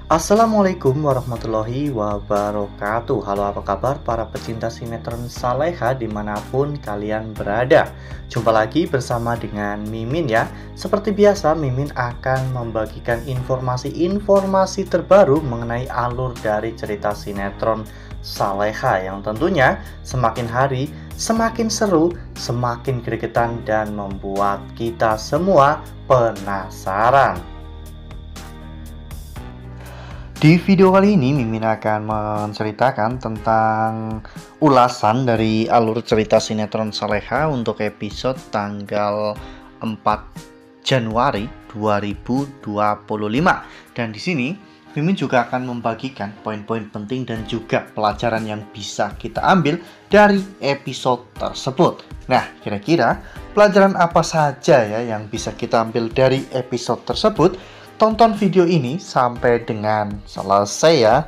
Assalamualaikum warahmatullahi wabarakatuh. Halo, apa kabar para pecinta sinetron Saleha dimanapun kalian berada. Jumpa lagi bersama dengan Mimin ya. Seperti biasa, Mimin akan membagikan informasi-informasi terbaru mengenai alur dari cerita sinetron Saleha yang tentunya semakin hari semakin seru, semakin gregetan, dan membuat kita semua penasaran. Di video kali ini Mimin akan menceritakan tentang ulasan dari alur cerita sinetron Saleha untuk episode tanggal 4 Januari 2025. Dan di sini Mimin juga akan membagikan poin-poin penting dan juga pelajaran yang bisa kita ambil dari episode tersebut. Nah, kira-kira pelajaran apa saja ya yang bisa kita ambil dari episode tersebut? Tonton video ini sampai dengan selesai ya.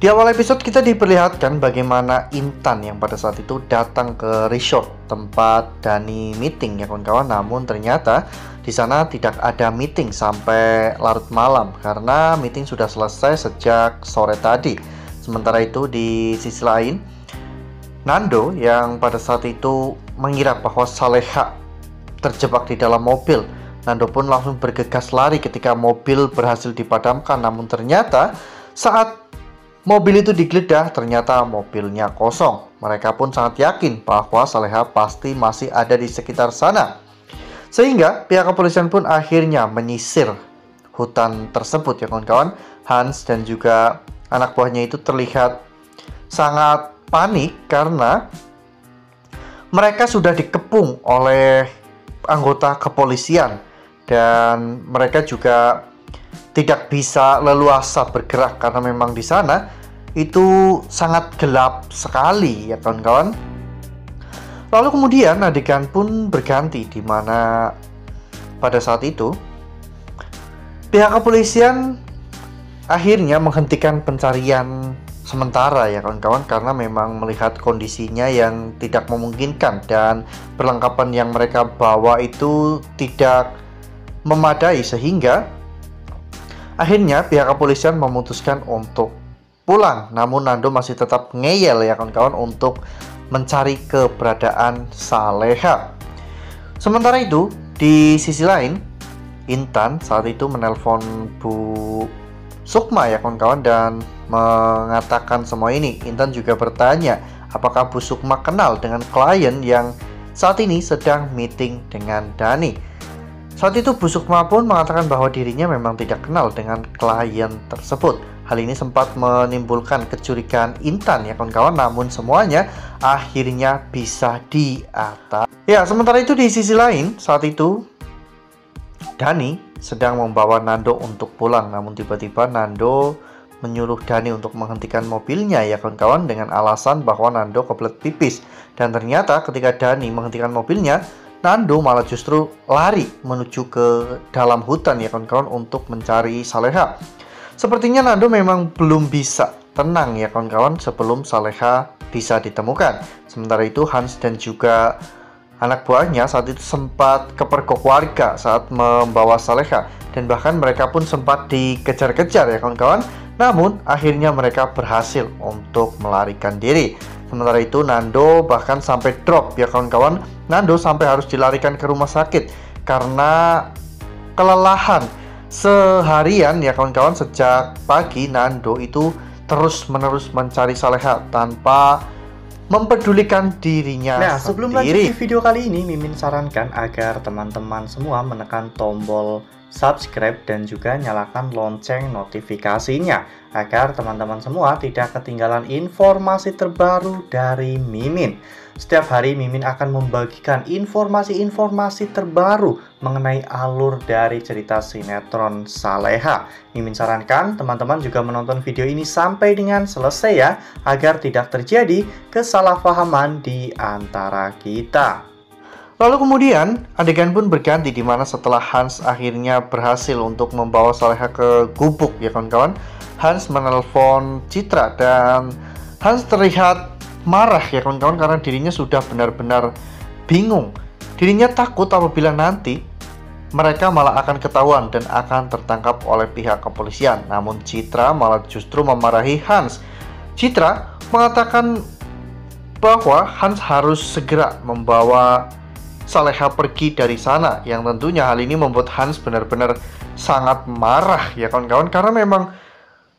Di awal episode kita diperlihatkan bagaimana Intan yang pada saat itu datang ke resort tempat Dani meeting ya kawan-kawan. Namun ternyata di sana tidak ada meeting sampai larut malam karena meeting sudah selesai sejak sore tadi. Sementara itu di sisi lain Nando yang pada saat itu mengira bahwa Saleha terjebak di dalam mobil. Nando pun langsung bergegas lari ketika mobil berhasil dipadamkan. Namun ternyata saat mobil itu digeledah, ternyata mobilnya kosong. Mereka pun sangat yakin bahwa Saleha pasti masih ada di sekitar sana. Sehingga pihak kepolisian pun akhirnya menyisir hutan tersebut ya kawan-kawan. Hans dan juga anak buahnya itu terlihat sangat panik karena mereka sudah dikepung oleh anggota kepolisian dan mereka juga tidak bisa leluasa bergerak karena memang di sana itu sangat gelap sekali ya kawan-kawan. Lalu kemudian adegan pun berganti di mana pada saat itu pihak kepolisian akhirnya menghentikan pencarian sementara ya kawan-kawan karena memang melihat kondisinya yang tidak memungkinkan dan perlengkapan yang mereka bawa itu tidak memadai sehingga akhirnya pihak kepolisian memutuskan untuk pulang. Namun Nando masih tetap ngeyel ya kawan-kawan untuk mencari keberadaan Saleha. Sementara itu di sisi lain Intan saat itu menelpon Bu Sukma ya kawan-kawan dan mengatakan semua ini. Intan juga bertanya apakah Bu Sukma kenal dengan klien yang saat ini sedang meeting dengan Dani. Saat itu Bu Sukma pun mengatakan bahwa dirinya memang tidak kenal dengan klien tersebut. Hal ini sempat menimbulkan kecurigaan Intan ya kawan-kawan, namun semuanya akhirnya bisa diatasi. Ya, sementara itu di sisi lain saat itu Dani sedang membawa Nando untuk pulang, namun tiba-tiba Nando menyuruh Dani untuk menghentikan mobilnya ya kawan-kawan dengan alasan bahwa Nando kebelet pipis. Dan ternyata ketika Dani menghentikan mobilnya, Nando malah justru lari menuju ke dalam hutan ya kawan-kawan untuk mencari Saleha. Sepertinya Nando memang belum bisa tenang ya kawan-kawan sebelum Saleha bisa ditemukan. Sementara itu Hans dan juga anak buahnya saat itu sempat kepergok warga saat membawa Saleha dan bahkan mereka pun sempat dikejar-kejar ya kawan-kawan. Namun akhirnya mereka berhasil untuk melarikan diri. Sementara itu Nando bahkan sampai drop ya kawan-kawan. Nando sampai harus dilarikan ke rumah sakit karena kelelahan seharian ya kawan-kawan. Sejak pagi Nando itu terus-menerus mencari Saleha tanpa mempedulikan dirinya sendiri. Sebelum lanjut di video kali ini, Mimin sarankan agar teman-teman semua menekan tombol subscribe dan juga nyalakan lonceng notifikasinya agar teman-teman semua tidak ketinggalan informasi terbaru dari Mimin. Setiap hari Mimin akan membagikan informasi-informasi terbaru mengenai alur dari cerita sinetron Saleha. Mimin sarankan teman-teman juga menonton video ini sampai dengan selesai ya, agar tidak terjadi kesalahpahaman di antara kita. Lalu kemudian adegan pun berganti di mana setelah Hans akhirnya berhasil untuk membawa Saleha ke gubuk ya kawan-kawan, Hans menelpon Citra dan Hans terlihat marah ya kawan-kawan, karena dirinya sudah benar-benar bingung. Dirinya takut apabila nanti mereka malah akan ketahuan dan akan tertangkap oleh pihak kepolisian. Namun Citra malah justru memarahi Hans. Citra mengatakan bahwa Hans harus segera membawa Saleha pergi dari sana, yang tentunya hal ini membuat Hans benar-benar sangat marah ya kawan-kawan, karena memang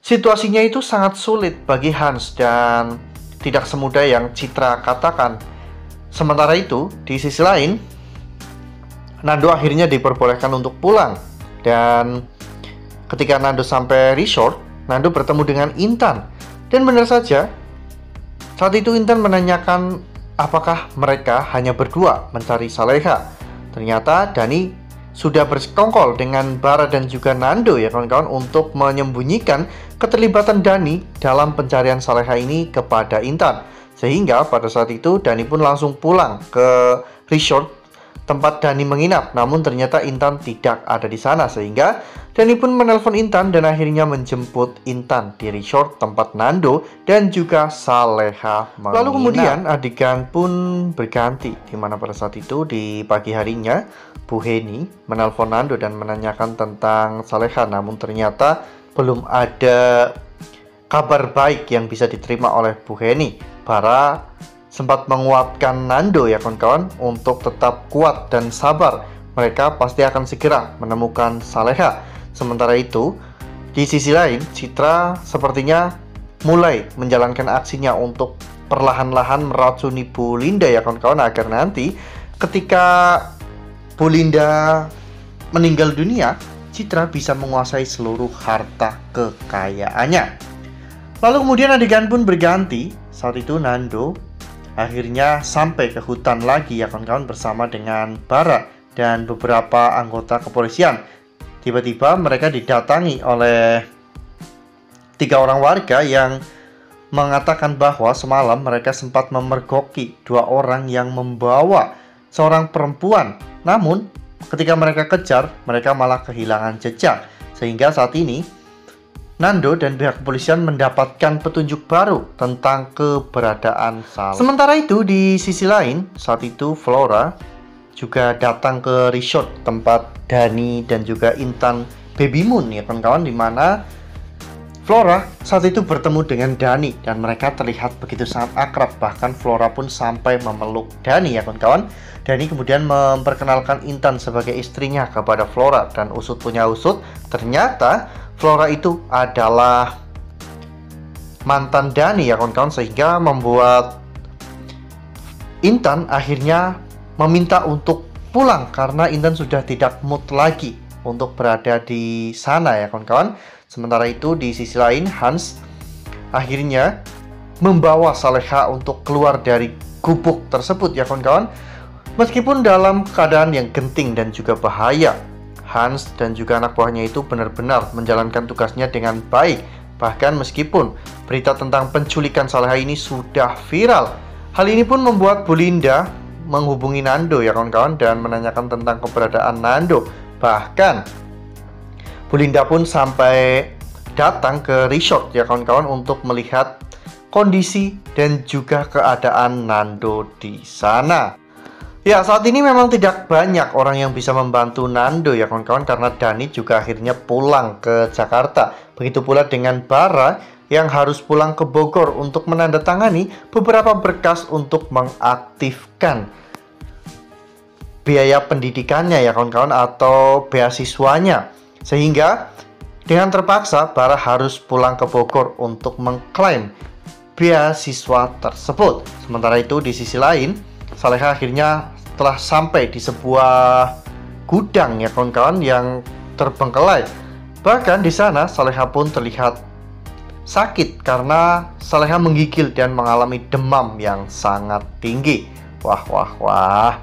situasinya itu sangat sulit bagi Hans dan tidak semudah yang Citra katakan. Sementara itu, di sisi lain, Nando akhirnya diperbolehkan untuk pulang. Dan ketika Nando sampai resort, Nando bertemu dengan Intan. Dan benar saja, saat itu Intan menanyakan apakah mereka hanya berdua mencari Saleha. Ternyata Dani sudah bersekongkol dengan Bara dan juga Nando ya kawan-kawan, untuk menyembunyikan keterlibatan Dani dalam pencarian Saleha ini kepada Intan. Sehingga pada saat itu Dani pun langsung pulang ke resort tempat Dani menginap. Namun ternyata Intan tidak ada di sana, sehingga Dani pun menelpon Intan dan akhirnya menjemput Intan di resort tempat Nando dan juga Saleha menginap. Lalu kemudian adegan pun berganti, di mana pada saat itu di pagi harinya Bu Heni menelpon Nando dan menanyakan tentang Saleha. Namun ternyata belum ada kabar baik yang bisa diterima oleh Bu Heni. Bara sempat menguatkan Nando ya kawan-kawan untuk tetap kuat dan sabar. Mereka pasti akan segera menemukan Saleha. Sementara itu, di sisi lain, Citra sepertinya mulai menjalankan aksinya untuk perlahan-lahan meracuni Bu Linda ya kawan-kawan, agar nanti ketika Bu Linda meninggal dunia, Citra bisa menguasai seluruh harta kekayaannya. Lalu kemudian adegan pun berganti. Saat itu Nando akhirnya sampai ke hutan lagi ya kawan-kawan bersama dengan Bara dan beberapa anggota kepolisian. Tiba-tiba mereka didatangi oleh 3 orang warga yang mengatakan bahwa semalam mereka sempat memergoki 2 orang yang membawa seorang perempuan. Namun ketika mereka kejar, mereka malah kehilangan jejak. Sehingga saat ini Nando dan pihak kepolisian mendapatkan petunjuk baru tentang keberadaan Saleha. Sementara itu di sisi lain, saat itu Flora juga datang ke resort tempat Dani dan juga Intan Baby Moon ya kawan-kawan, di mana Flora saat itu bertemu dengan Dani dan mereka terlihat begitu sangat akrab. Bahkan Flora pun sampai memeluk Dani ya kawan-kawan. Dani kemudian memperkenalkan Intan sebagai istrinya kepada Flora, dan usut punya usut, ternyata Flora itu adalah mantan Dani ya kawan-kawan, sehingga membuat Intan akhirnya meminta untuk pulang karena Intan sudah tidak mood lagi untuk berada di sana ya kawan-kawan. Sementara itu di sisi lain, Hans akhirnya membawa Saleha untuk keluar dari gubuk tersebut ya kawan-kawan. Meskipun dalam keadaan yang genting dan juga bahaya, Hans dan juga anak buahnya itu benar-benar menjalankan tugasnya dengan baik. Bahkan meskipun berita tentang penculikan Saleha ini sudah viral, hal ini pun membuat Bu Linda menghubungi Nando ya kawan-kawan dan menanyakan tentang keberadaan Nando. Bahkan Bu Linda pun sampai datang ke resort ya kawan-kawan untuk melihat kondisi dan juga keadaan Nando di sana. Ya, saat ini memang tidak banyak orang yang bisa membantu Nando ya kawan-kawan, karena Dani juga akhirnya pulang ke Jakarta. Begitu pula dengan Bara yang harus pulang ke Bogor untuk menandatangani beberapa berkas untuk mengaktifkan biaya pendidikannya ya kawan-kawan, atau beasiswanya. Sehingga dengan terpaksa Bara harus pulang ke Bogor untuk mengklaim beasiswa tersebut. Sementara itu di sisi lain, Saleha akhirnya telah sampai di sebuah gudang ya kawan-kawan yang terbengkelai. Bahkan di sana Saleha pun terlihat sakit karena Saleha menggigil dan mengalami demam yang sangat tinggi. Wah,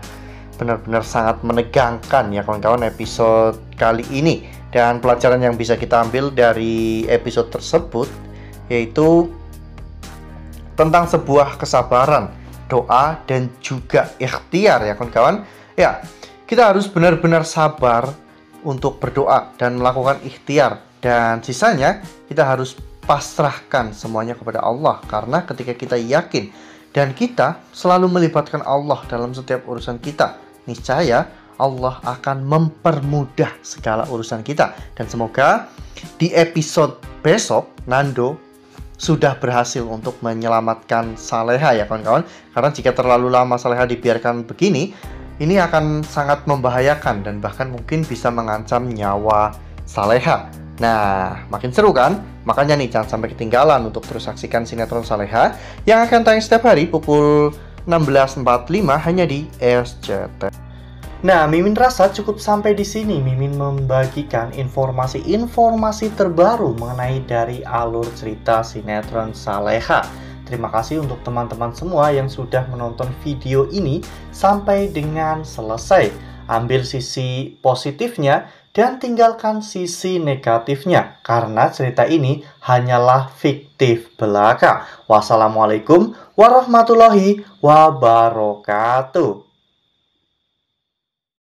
benar-benar sangat menegangkan ya kawan-kawan episode kali ini. Dan pelajaran yang bisa kita ambil dari episode tersebut yaitu tentang sebuah kesabaran, doa, dan juga ikhtiar ya kawan-kawan. Ya, kita harus benar-benar sabar untuk berdoa dan melakukan ikhtiar, dan sisanya kita harus pasrahkan semuanya kepada Allah. Karena ketika kita yakin dan kita selalu melibatkan Allah dalam setiap urusan kita, niscaya Allah akan mempermudah segala urusan kita. Dan semoga di episode besok Nando sudah berhasil untuk menyelamatkan Saleha ya kawan-kawan. Karena jika terlalu lama Saleha dibiarkan begini, ini akan sangat membahayakan dan bahkan mungkin bisa mengancam nyawa Saleha. Nah, makin seru kan? Makanya nih jangan sampai ketinggalan untuk terus saksikan sinetron Saleha yang akan tayang setiap hari pukul 16.45 hanya di SCTV. Nah, Mimin rasa cukup sampai di sini. Mimin membagikan informasi-informasi terbaru mengenai dari alur cerita sinetron Saleha. Terima kasih untuk teman-teman semua yang sudah menonton video ini sampai dengan selesai. Ambil sisi positifnya dan tinggalkan sisi negatifnya, karena cerita ini hanyalah fiktif belaka. Wassalamualaikum warahmatullahi wabarakatuh.